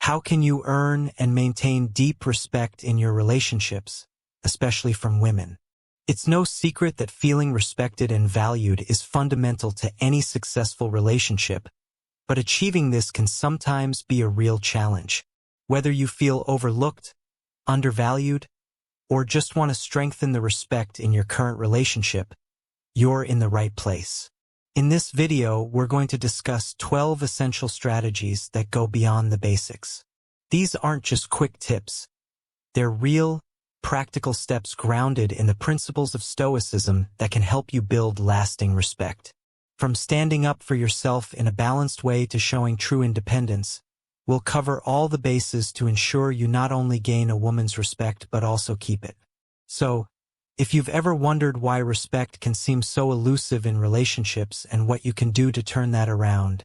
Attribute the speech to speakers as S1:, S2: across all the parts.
S1: How can you earn and maintain deep respect in your relationships, especially from women? It's no secret that feeling respected and valued is fundamental to any successful relationship, but achieving this can sometimes be a real challenge. Whether you feel overlooked, undervalued, or just want to strengthen the respect in your current relationship, you're in the right place. In this video, we're going to discuss 12 essential strategies that go beyond the basics. These aren't just quick tips. They're real, practical steps grounded in the principles of Stoicism that can help you build lasting respect. From standing up for yourself in a balanced way to showing true independence, we'll cover all the bases to ensure you not only gain a woman's respect but also keep it. So, if you've ever wondered why respect can seem so elusive in relationships and what you can do to turn that around,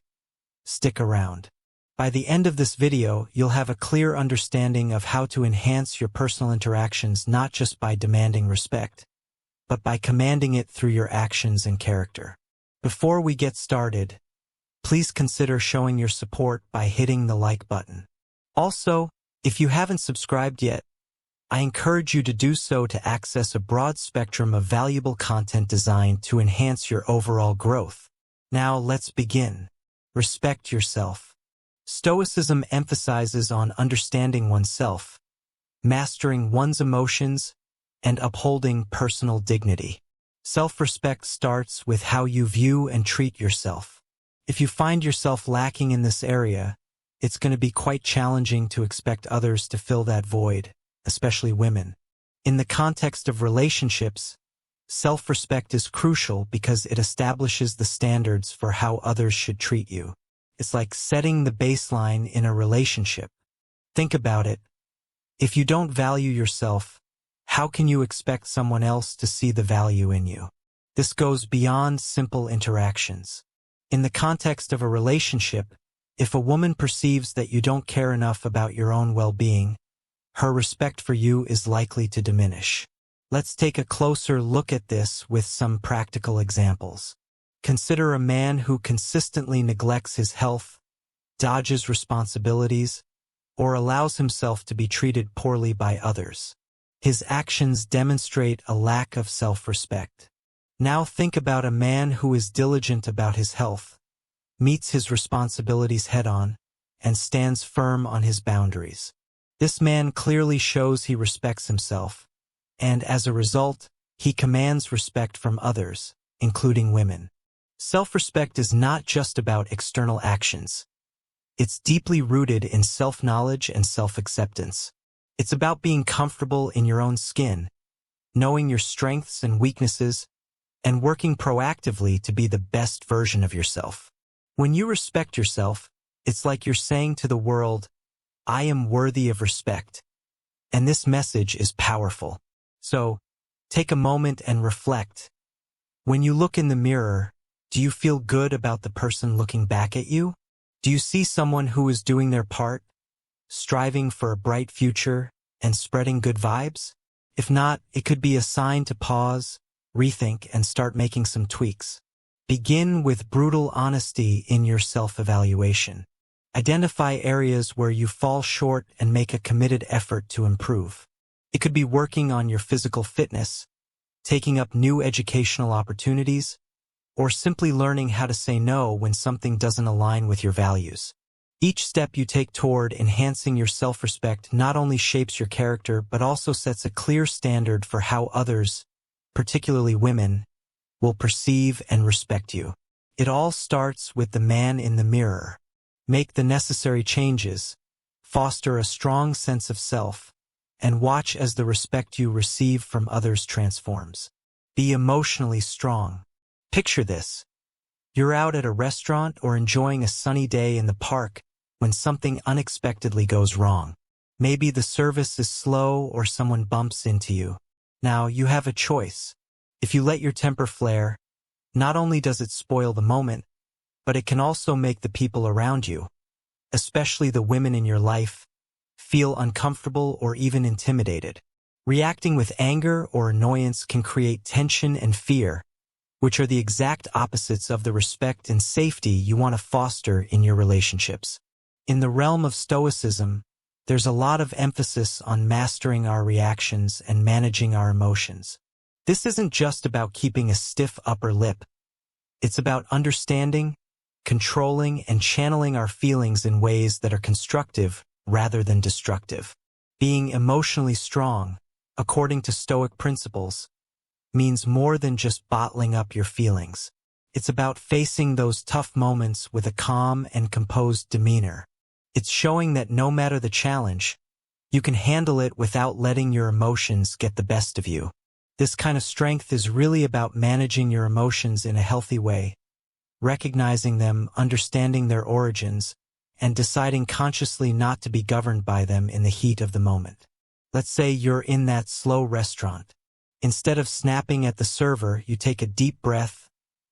S1: stick around. By the end of this video, you'll have a clear understanding of how to enhance your personal interactions not just by demanding respect, but by commanding it through your actions and character. Before we get started, please consider showing your support by hitting the like button. Also, if you haven't subscribed yet, I encourage you to do so to access a broad spectrum of valuable content designed to enhance your overall growth. Now let's begin. Respect yourself. Stoicism emphasizes on understanding oneself, mastering one's emotions, and upholding personal dignity. Self-respect starts with how you view and treat yourself. If you find yourself lacking in this area, it's going to be quite challenging to expect others to fill that void, especially women. In the context of relationships, self-respect is crucial because it establishes the standards for how others should treat you. It's like setting the baseline in a relationship. Think about it. If you don't value yourself, how can you expect someone else to see the value in you? This goes beyond simple interactions. In the context of a relationship, if a woman perceives that you don't care enough about your own well-being, her respect for you is likely to diminish. Let's take a closer look at this with some practical examples. Consider a man who consistently neglects his health, dodges responsibilities, or allows himself to be treated poorly by others. His actions demonstrate a lack of self-respect. Now think about a man who is diligent about his health, meets his responsibilities head-on, and stands firm on his boundaries. This man clearly shows he respects himself, and as a result, he commands respect from others, including women. Self-respect is not just about external actions. It's deeply rooted in self-knowledge and self-acceptance. It's about being comfortable in your own skin, knowing your strengths and weaknesses, and working proactively to be the best version of yourself. When you respect yourself, it's like you're saying to the world, I am worthy of respect. And this message is powerful. So, take a moment and reflect. When you look in the mirror, do you feel good about the person looking back at you? Do you see someone who is doing their part, striving for a bright future, and spreading good vibes? If not, it could be a sign to pause, rethink, and start making some tweaks. Begin with brutal honesty in your self-evaluation. Identify areas where you fall short and make a committed effort to improve. It could be working on your physical fitness, taking up new educational opportunities, or simply learning how to say no when something doesn't align with your values. Each step you take toward enhancing your self-respect not only shapes your character but also sets a clear standard for how others, particularly women, will perceive and respect you. It all starts with the man in the mirror. Make the necessary changes, foster a strong sense of self, and watch as the respect you receive from others transforms. Be emotionally strong. Picture this. You're out at a restaurant or enjoying a sunny day in the park when something unexpectedly goes wrong. Maybe the service is slow or someone bumps into you. Now, you have a choice. If you let your temper flare, not only does it spoil the moment, but it can also make the people around you, especially the women in your life, feel uncomfortable or even intimidated. Reacting with anger or annoyance can create tension and fear, which are the exact opposites of the respect and safety you want to foster in your relationships. In the realm of Stoicism, there's a lot of emphasis on mastering our reactions and managing our emotions. This isn't just about keeping a stiff upper lip. It's about understanding, controlling, and channeling our feelings in ways that are constructive rather than destructive. Being emotionally strong, according to Stoic principles, means more than just bottling up your feelings. It's about facing those tough moments with a calm and composed demeanor. It's showing that no matter the challenge, you can handle it without letting your emotions get the best of you. This kind of strength is really about managing your emotions in a healthy way, recognizing them, understanding their origins, and deciding consciously not to be governed by them in the heat of the moment. Let's say you're in that slow restaurant. Instead of snapping at the server, you take a deep breath,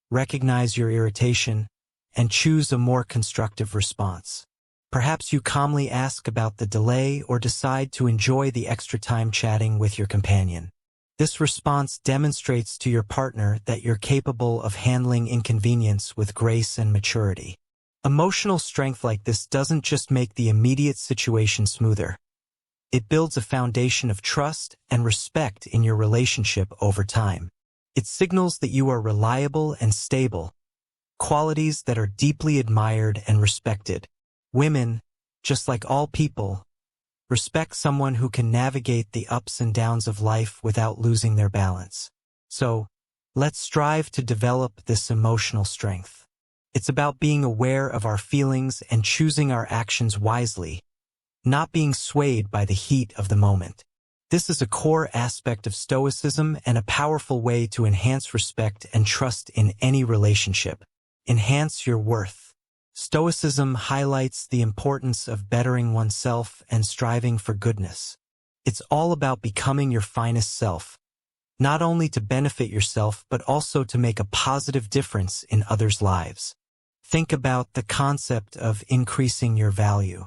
S1: recognize your irritation, and choose a more constructive response. Perhaps you calmly ask about the delay or decide to enjoy the extra time chatting with your companion. This response demonstrates to your partner that you're capable of handling inconvenience with grace and maturity. Emotional strength like this doesn't just make the immediate situation smoother. It builds a foundation of trust and respect in your relationship over time. It signals that you are reliable and stable, qualities that are deeply admired and respected. Women, just like all people, respect someone who can navigate the ups and downs of life without losing their balance. So, let's strive to develop this emotional strength. It's about being aware of our feelings and choosing our actions wisely, not being swayed by the heat of the moment. This is a core aspect of Stoicism and a powerful way to enhance respect and trust in any relationship. Enhance your worth. Stoicism highlights the importance of bettering oneself and striving for goodness. It's all about becoming your finest self, not only to benefit yourself but also to make a positive difference in others' lives. Think about the concept of increasing your value.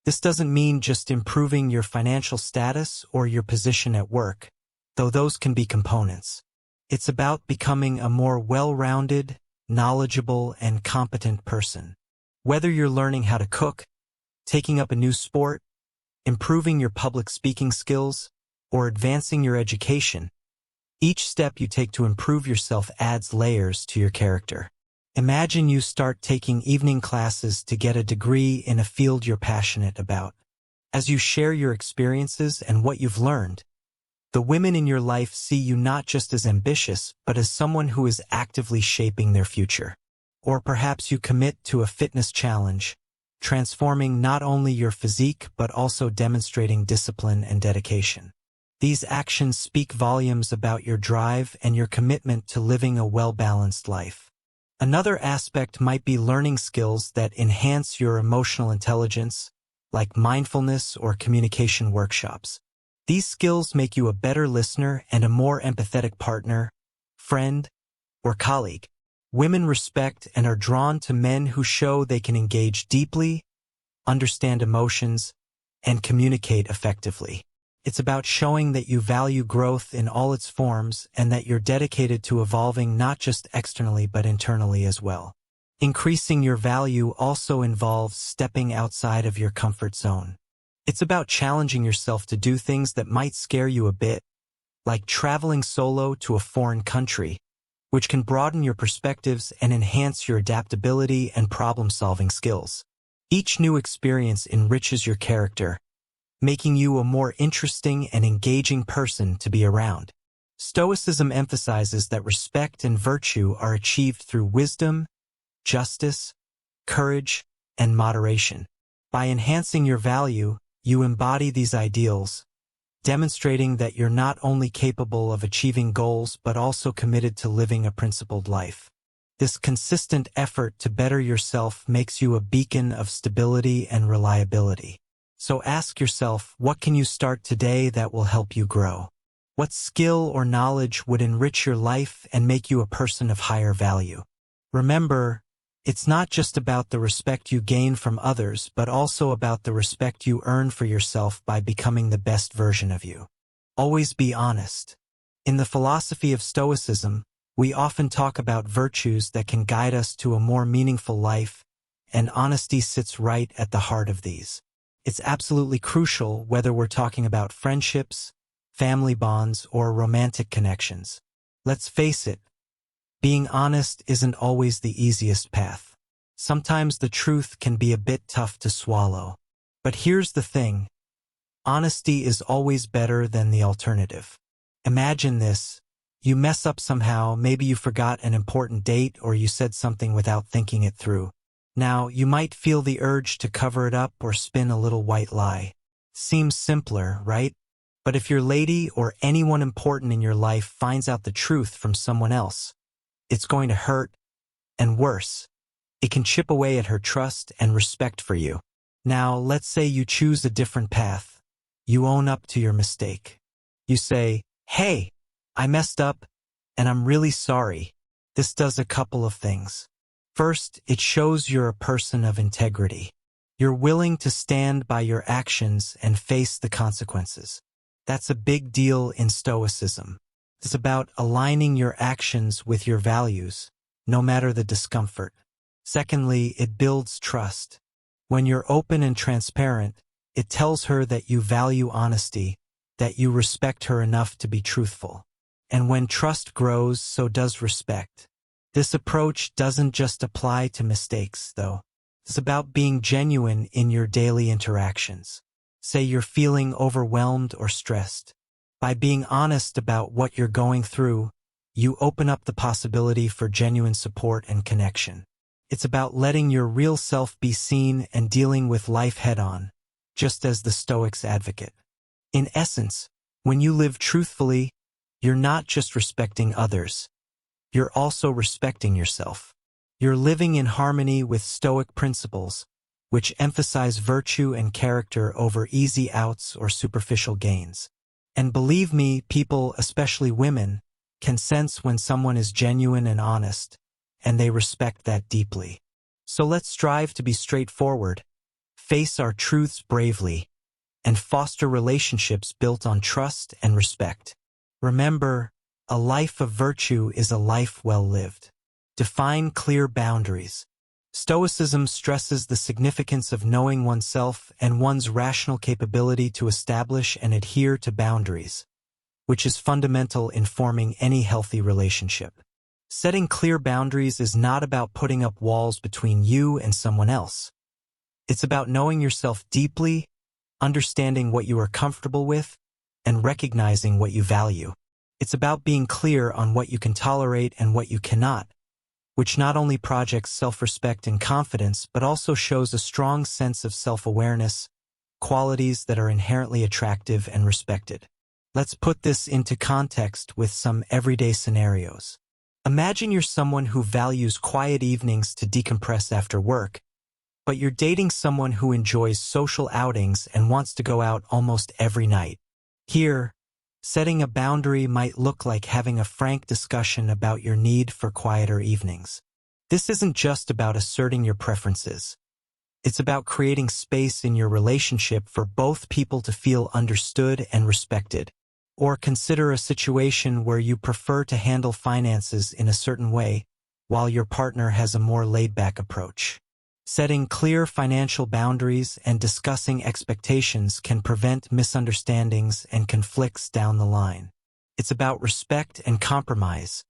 S1: This doesn't mean just improving your financial status or your position at work, though those can be components. It's about becoming a more well-rounded, knowledgeable, and competent person. Whether you're learning how to cook, taking up a new sport, improving your public speaking skills, or advancing your education, each step you take to improve yourself adds layers to your character. Imagine you start taking evening classes to get a degree in a field you're passionate about. As you share your experiences and what you've learned, the women in your life see you not just as ambitious, but as someone who is actively shaping their future. Or perhaps you commit to a fitness challenge, transforming not only your physique but also demonstrating discipline and dedication. These actions speak volumes about your drive and your commitment to living a well-balanced life. Another aspect might be learning skills that enhance your emotional intelligence, like mindfulness or communication workshops. These skills make you a better listener and a more empathetic partner, friend, or colleague. Women respect and are drawn to men who show they can engage deeply, understand emotions, and communicate effectively. It's about showing that you value growth in all its forms and that you're dedicated to evolving not just externally but internally as well. Increasing your value also involves stepping outside of your comfort zone. It's about challenging yourself to do things that might scare you a bit, like traveling solo to a foreign country, which can broaden your perspectives and enhance your adaptability and problem-solving skills. Each new experience enriches your character, making you a more interesting and engaging person to be around. Stoicism emphasizes that respect and virtue are achieved through wisdom, justice, courage, and moderation. By enhancing your value, you embody these ideals, demonstrating that you're not only capable of achieving goals but also committed to living a principled life. This consistent effort to better yourself makes you a beacon of stability and reliability. So ask yourself, what can you start today that will help you grow? What skill or knowledge would enrich your life and make you a person of higher value? Remember, it's not just about the respect you gain from others, but also about the respect you earn for yourself by becoming the best version of you. Always be honest. In the philosophy of Stoicism, we often talk about virtues that can guide us to a more meaningful life, and honesty sits right at the heart of these. It's absolutely crucial whether we're talking about friendships, family bonds, or romantic connections. Let's face it, being honest isn't always the easiest path. Sometimes the truth can be a bit tough to swallow. But here's the thing, honesty is always better than the alternative. Imagine this. You mess up somehow, maybe you forgot an important date or you said something without thinking it through. Now, you might feel the urge to cover it up or spin a little white lie. Seems simpler, right? But if your lady or anyone important in your life finds out the truth from someone else, it's going to hurt, and worse, it can chip away at her trust and respect for you. Now, let's say you choose a different path. You own up to your mistake. You say, "Hey, I messed up, and I'm really sorry." This does a couple of things. First, it shows you're a person of integrity. You're willing to stand by your actions and face the consequences. That's a big deal in Stoicism. It's about aligning your actions with your values, no matter the discomfort. Secondly, it builds trust. When you're open and transparent, it tells her that you value honesty, that you respect her enough to be truthful. And when trust grows, so does respect. This approach doesn't just apply to mistakes, though. It's about being genuine in your daily interactions. Say you're feeling overwhelmed or stressed. By being honest about what you're going through, you open up the possibility for genuine support and connection. It's about letting your real self be seen and dealing with life head-on, just as the Stoics advocate. In essence, when you live truthfully, you're not just respecting others. You're also respecting yourself. You're living in harmony with Stoic principles, which emphasize virtue and character over easy outs or superficial gains. And believe me, people, especially women, can sense when someone is genuine and honest, and they respect that deeply. So let's strive to be straightforward, face our truths bravely, and foster relationships built on trust and respect. Remember, a life of virtue is a life well lived. Define clear boundaries. Stoicism stresses the significance of knowing oneself and one's rational capability to establish and adhere to boundaries, which is fundamental in forming any healthy relationship. Setting clear boundaries is not about putting up walls between you and someone else. It's about knowing yourself deeply, understanding what you are comfortable with, and recognizing what you value. It's about being clear on what you can tolerate and what you cannot, which not only projects self-respect and confidence, but also shows a strong sense of self-awareness, qualities that are inherently attractive and respected. Let's put this into context with some everyday scenarios. Imagine you're someone who values quiet evenings to decompress after work, but you're dating someone who enjoys social outings and wants to go out almost every night. Here, setting a boundary might look like having a frank discussion about your need for quieter evenings. This isn't just about asserting your preferences. It's about creating space in your relationship for both people to feel understood and respected. Or consider a situation where you prefer to handle finances in a certain way, while your partner has a more laid-back approach. Setting clear financial boundaries and discussing expectations can prevent misunderstandings and conflicts down the line. It's about respect and compromise,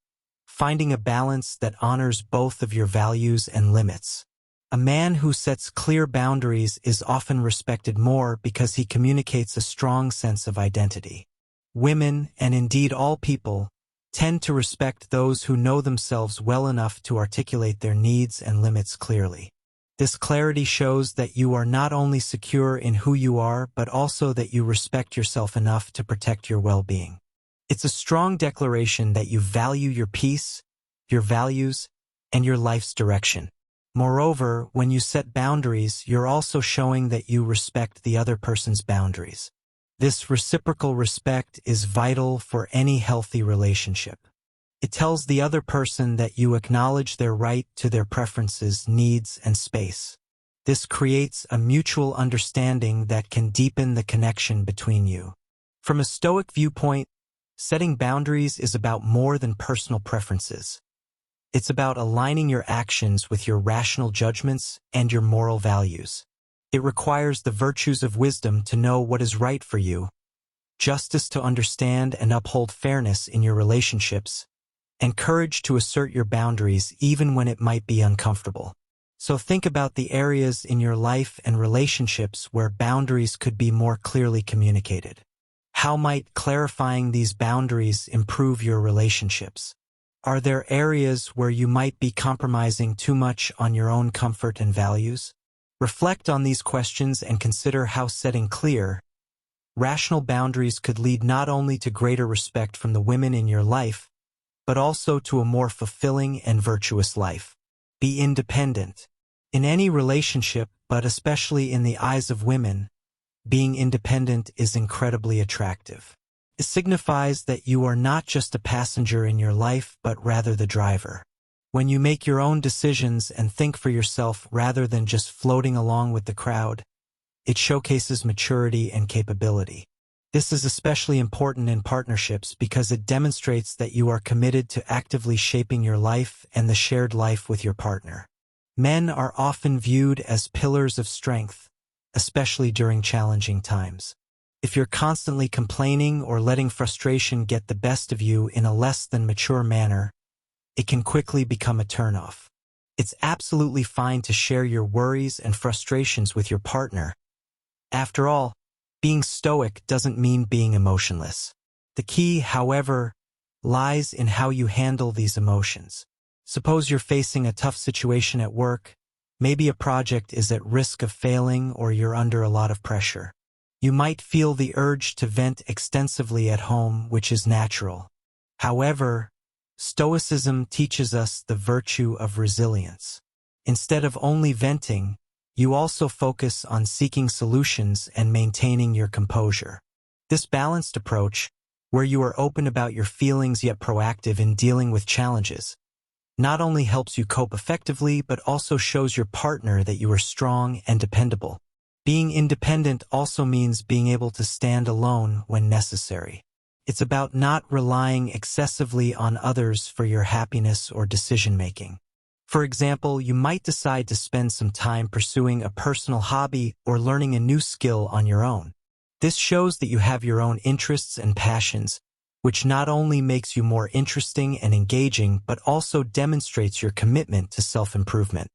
S1: finding a balance that honors both of your values and limits. A man who sets clear boundaries is often respected more because he communicates a strong sense of identity. Women, and indeed all people, tend to respect those who know themselves well enough to articulate their needs and limits clearly. This clarity shows that you are not only secure in who you are, but also that you respect yourself enough to protect your well-being. It's a strong declaration that you value your peace, your values, and your life's direction. Moreover, when you set boundaries, you're also showing that you respect the other person's boundaries. This reciprocal respect is vital for any healthy relationship. It tells the other person that you acknowledge their right to their preferences, needs, and space. This creates a mutual understanding that can deepen the connection between you. From a Stoic viewpoint, setting boundaries is about more than personal preferences. It's about aligning your actions with your rational judgments and your moral values. It requires the virtues of wisdom to know what is right for you, justice to understand and uphold fairness in your relationships, and courage to assert your boundaries even when it might be uncomfortable. So think about the areas in your life and relationships where boundaries could be more clearly communicated. How might clarifying these boundaries improve your relationships? Are there areas where you might be compromising too much on your own comfort and values? Reflect on these questions and consider how setting clear, rational boundaries could lead not only to greater respect from the women in your life, but also to a more fulfilling and virtuous life. Be independent. In any relationship, but especially in the eyes of women, being independent is incredibly attractive. It signifies that you are not just a passenger in your life, but rather the driver. When you make your own decisions and think for yourself rather than just floating along with the crowd, it showcases maturity and capability. This is especially important in partnerships because it demonstrates that you are committed to actively shaping your life and the shared life with your partner. Men are often viewed as pillars of strength, especially during challenging times. If you're constantly complaining or letting frustration get the best of you in a less than mature manner, it can quickly become a turnoff. It's absolutely fine to share your worries and frustrations with your partner. After all, being stoic doesn't mean being emotionless. The key, however, lies in how you handle these emotions. Suppose you're facing a tough situation at work. Maybe a project is at risk of failing or you're under a lot of pressure. You might feel the urge to vent extensively at home, which is natural. However, Stoicism teaches us the virtue of resilience. Instead of only venting, you also focus on seeking solutions and maintaining your composure. This balanced approach, where you are open about your feelings yet proactive in dealing with challenges, not only helps you cope effectively but also shows your partner that you are strong and dependable. Being independent also means being able to stand alone when necessary. It's about not relying excessively on others for your happiness or decision-making. For example, you might decide to spend some time pursuing a personal hobby or learning a new skill on your own. This shows that you have your own interests and passions, which not only makes you more interesting and engaging but also demonstrates your commitment to self-improvement.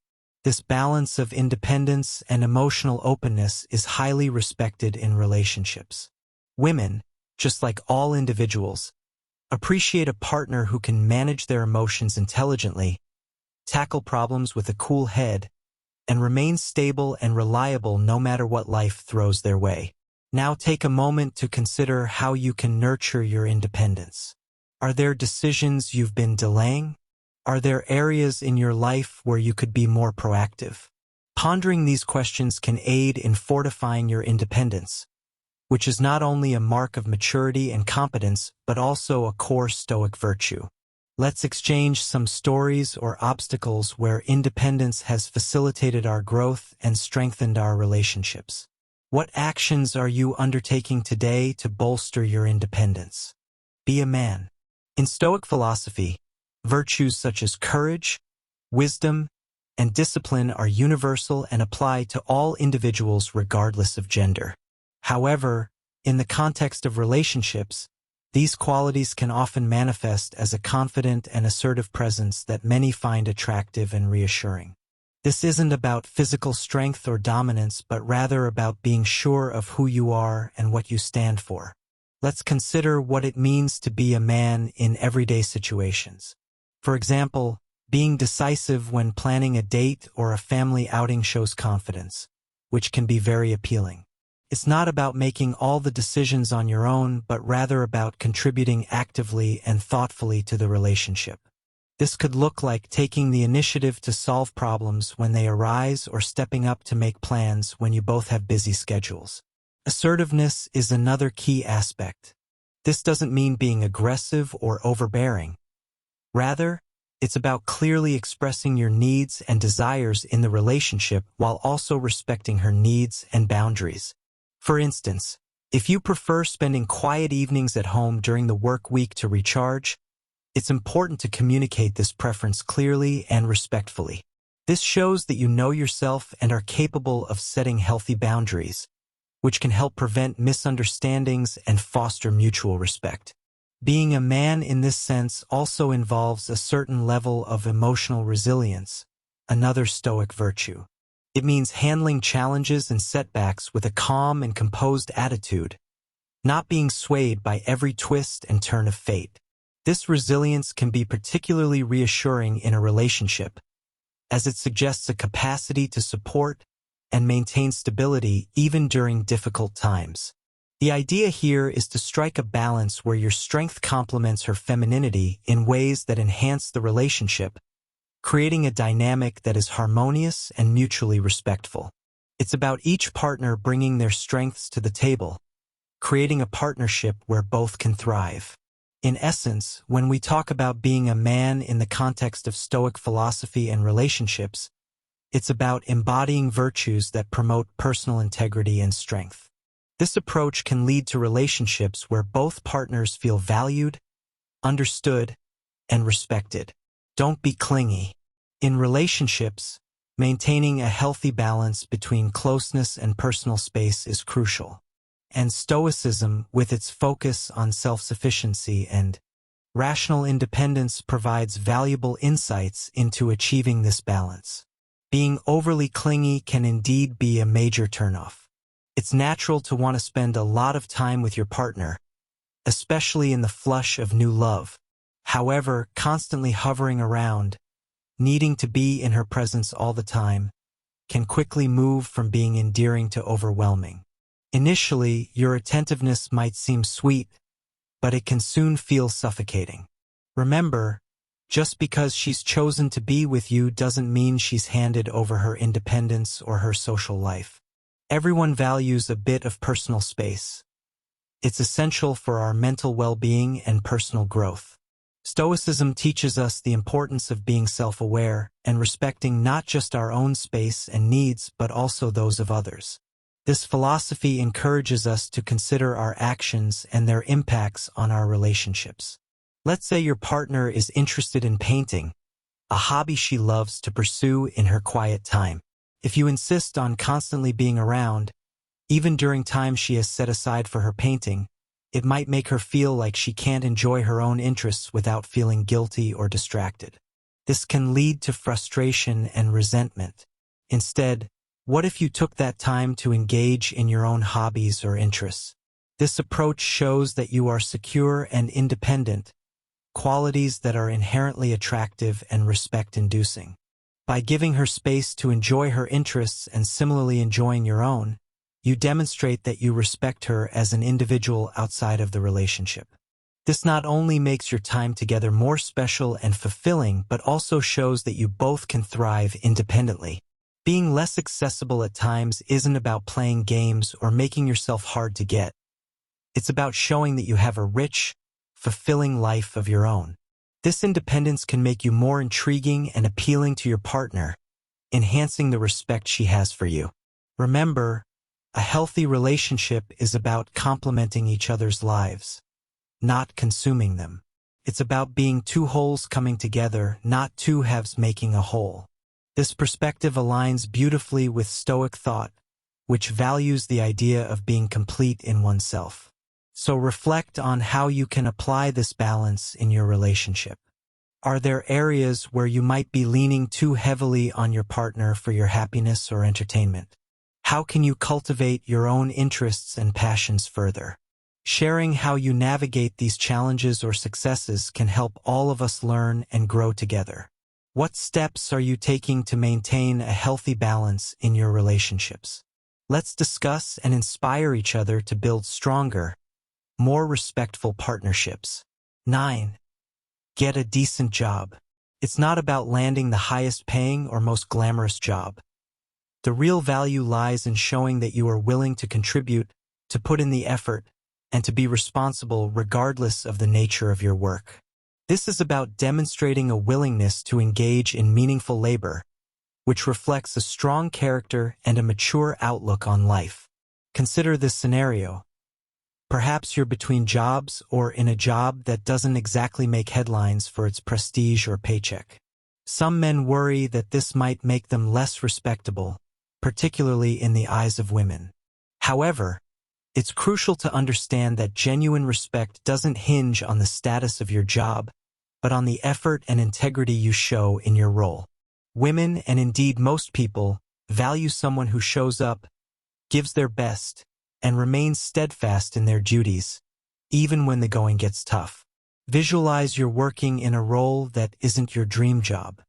S1: This balance of independence and emotional openness is highly respected in relationships. Women, just like all individuals, appreciate a partner who can manage their emotions intelligently, tackle problems with a cool head, and remain stable and reliable no matter what life throws their way. Now take a moment to consider how you can nurture your independence. Are there decisions you've been delaying? Are there areas in your life where you could be more proactive? Pondering these questions can aid in fortifying your independence, which is not only a mark of maturity and competence, but also a core Stoic virtue. Let's exchange some stories or obstacles where independence has facilitated our growth and strengthened our relationships. What actions are you undertaking today to bolster your independence? Be a man. In Stoic philosophy, virtues such as courage, wisdom, and discipline are universal and apply to all individuals regardless of gender. However, in the context of relationships, these qualities can often manifest as a confident and assertive presence that many find attractive and reassuring. This isn't about physical strength or dominance, but rather about being sure of who you are and what you stand for. Let's consider what it means to be a man in everyday situations. For example, being decisive when planning a date or a family outing shows confidence, which can be very appealing. It's not about making all the decisions on your own, but rather about contributing actively and thoughtfully to the relationship. This could look like taking the initiative to solve problems when they arise or stepping up to make plans when you both have busy schedules. Assertiveness is another key aspect. This doesn't mean being aggressive or overbearing. Rather, it's about clearly expressing your needs and desires in the relationship while also respecting her needs and boundaries. For instance, if you prefer spending quiet evenings at home during the work week to recharge, It's important to communicate this preference clearly and respectfully. This shows that you know yourself and are capable of setting healthy boundaries, which can help prevent misunderstandings and foster mutual respect. Being a man in this sense also involves a certain level of emotional resilience, another Stoic virtue. It means handling challenges and setbacks with a calm and composed attitude, not being swayed by every twist and turn of fate. This resilience can be particularly reassuring in a relationship, as it suggests a capacity to support and maintain stability even during difficult times. The idea here is to strike a balance where your strength complements her femininity in ways that enhance the relationship, creating a dynamic that is harmonious and mutually respectful. It's about each partner bringing their strengths to the table, creating a partnership where both can thrive. In essence, when we talk about being a man in the context of Stoic philosophy and relationships, it's about embodying virtues that promote personal integrity and strength. This approach can lead to relationships where both partners feel valued, understood, and respected. Don't be clingy. In relationships, maintaining a healthy balance between closeness and personal space is crucial. And Stoicism, with its focus on self-sufficiency and rational independence, provides valuable insights into achieving this balance. Being overly clingy can indeed be a major turnoff. It's natural to want to spend a lot of time with your partner, especially in the flush of new love. However, constantly hovering around, needing to be in her presence all the time, can quickly move from being endearing to overwhelming. Initially, your attentiveness might seem sweet, but it can soon feel suffocating. Remember, just because she's chosen to be with you doesn't mean she's handed over her independence or her social life. Everyone values a bit of personal space. It's essential for our mental well-being and personal growth. Stoicism teaches us the importance of being self-aware and respecting not just our own space and needs but also those of others. This philosophy encourages us to consider our actions and their impacts on our relationships. Let's say your partner is interested in painting, a hobby she loves to pursue in her quiet time. If you insist on constantly being around, even during time she has set aside for her painting, it might make her feel like she can't enjoy her own interests without feeling guilty or distracted. This can lead to frustration and resentment. Instead, what if you took that time to engage in your own hobbies or interests? This approach shows that you are secure and independent, qualities that are inherently attractive and respect-inducing. By giving her space to enjoy her interests and similarly enjoying your own, you demonstrate that you respect her as an individual outside of the relationship. This not only makes your time together more special and fulfilling, but also shows that you both can thrive independently. Being less accessible at times isn't about playing games or making yourself hard to get. It's about showing that you have a rich, fulfilling life of your own. This independence can make you more intriguing and appealing to your partner, enhancing the respect she has for you. Remember, a healthy relationship is about complementing each other's lives, not consuming them. It's about being two wholes coming together, not two halves making a whole. This perspective aligns beautifully with Stoic thought, which values the idea of being complete in oneself. So reflect on how you can apply this balance in your relationship. Are there areas where you might be leaning too heavily on your partner for your happiness or entertainment? How can you cultivate your own interests and passions further? Sharing how you navigate these challenges or successes can help all of us learn and grow together. What steps are you taking to maintain a healthy balance in your relationships? Let's discuss and inspire each other to build stronger, more respectful partnerships. 9. Get a decent job. It's not about landing the highest paying or most glamorous job. The real value lies in showing that you are willing to contribute, to put in the effort, and to be responsible regardless of the nature of your work. This is about demonstrating a willingness to engage in meaningful labor, which reflects a strong character and a mature outlook on life. Consider this scenario. Perhaps you're between jobs or in a job that doesn't exactly make headlines for its prestige or paycheck. Some men worry that this might make them less respectable, particularly in the eyes of women. However, it's crucial to understand that genuine respect doesn't hinge on the status of your job, but on the effort and integrity you show in your role. Women, and indeed most people, value someone who shows up, gives their best, and remains steadfast in their duties, even when the going gets tough. Visualize you're working in a role that isn't your dream job.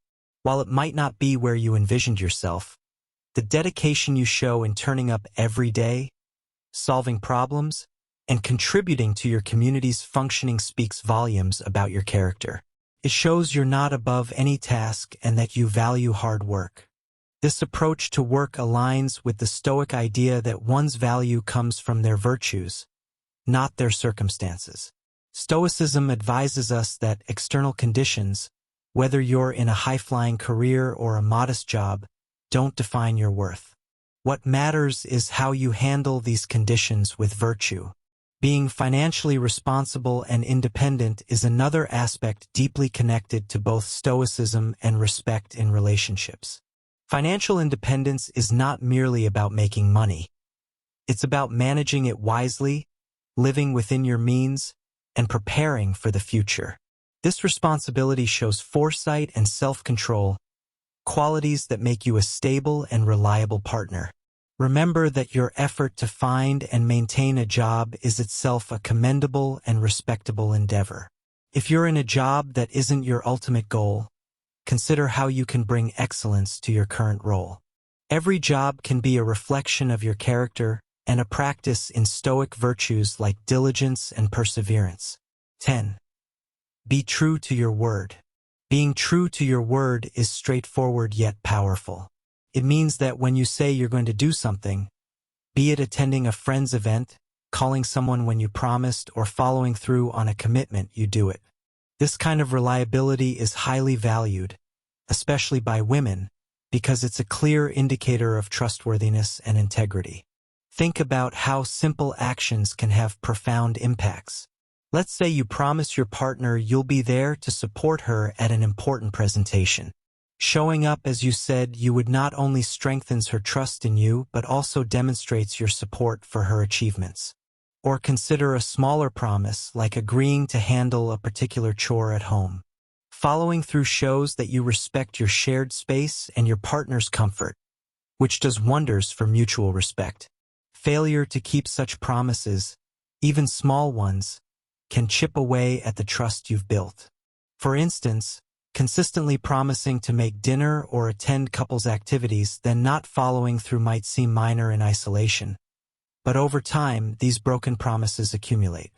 S1: While it might not be where you envisioned yourself, the dedication you show in turning up every day, solving problems, and contributing to your community's functioning speaks volumes about your character. It shows you're not above any task and that you value hard work. This approach to work aligns with the Stoic idea that one's value comes from their virtues, not their circumstances. Stoicism advises us that external conditions, whether you're in a high-flying career or a modest job, don't define your worth. What matters is how you handle these conditions with virtue. Being financially responsible and independent is another aspect deeply connected to both Stoicism and respect in relationships. Financial independence is not merely about making money. It's about managing it wisely, living within your means, and preparing for the future. This responsibility shows foresight and self-control, qualities that make you a stable and reliable partner. Remember that your effort to find and maintain a job is itself a commendable and respectable endeavor. If you're in a job that isn't your ultimate goal, consider how you can bring excellence to your current role. Every job can be a reflection of your character and a practice in Stoic virtues like diligence and perseverance. 10. Be true to your word. Being true to your word is straightforward yet powerful. It means that when you say you're going to do something, be it attending a friend's event, calling someone when you promised, or following through on a commitment, you do it. This kind of reliability is highly valued, especially by women, because it's a clear indicator of trustworthiness and integrity. Think about how simple actions can have profound impacts. Let's say you promise your partner you'll be there to support her at an important presentation. Showing up as you said you would not only strengthens her trust in you, but also demonstrates your support for her achievements. Or consider a smaller promise, like agreeing to handle a particular chore at home. Following through shows that you respect your shared space and your partner's comfort, which does wonders for mutual respect. Failure to keep such promises, even small ones, can chip away at the trust you've built. For instance, consistently promising to make dinner or attend couples' activities, then not following through might seem minor in isolation. But over time, these broken promises accumulate.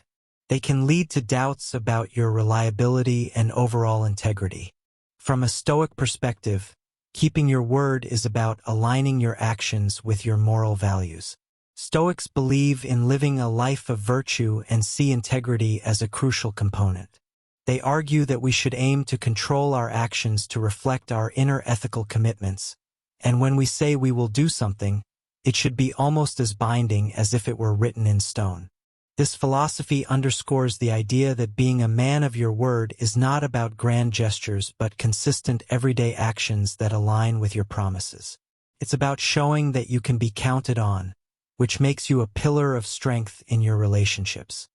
S1: They can lead to doubts about your reliability and overall integrity. From a Stoic perspective, keeping your word is about aligning your actions with your moral values. Stoics believe in living a life of virtue and see integrity as a crucial component. They argue that we should aim to control our actions to reflect our inner ethical commitments, and when we say we will do something, it should be almost as binding as if it were written in stone. This philosophy underscores the idea that being a man of your word is not about grand gestures but consistent everyday actions that align with your promises. It's about showing that you can be counted on, which makes you a pillar of strength in your relationships.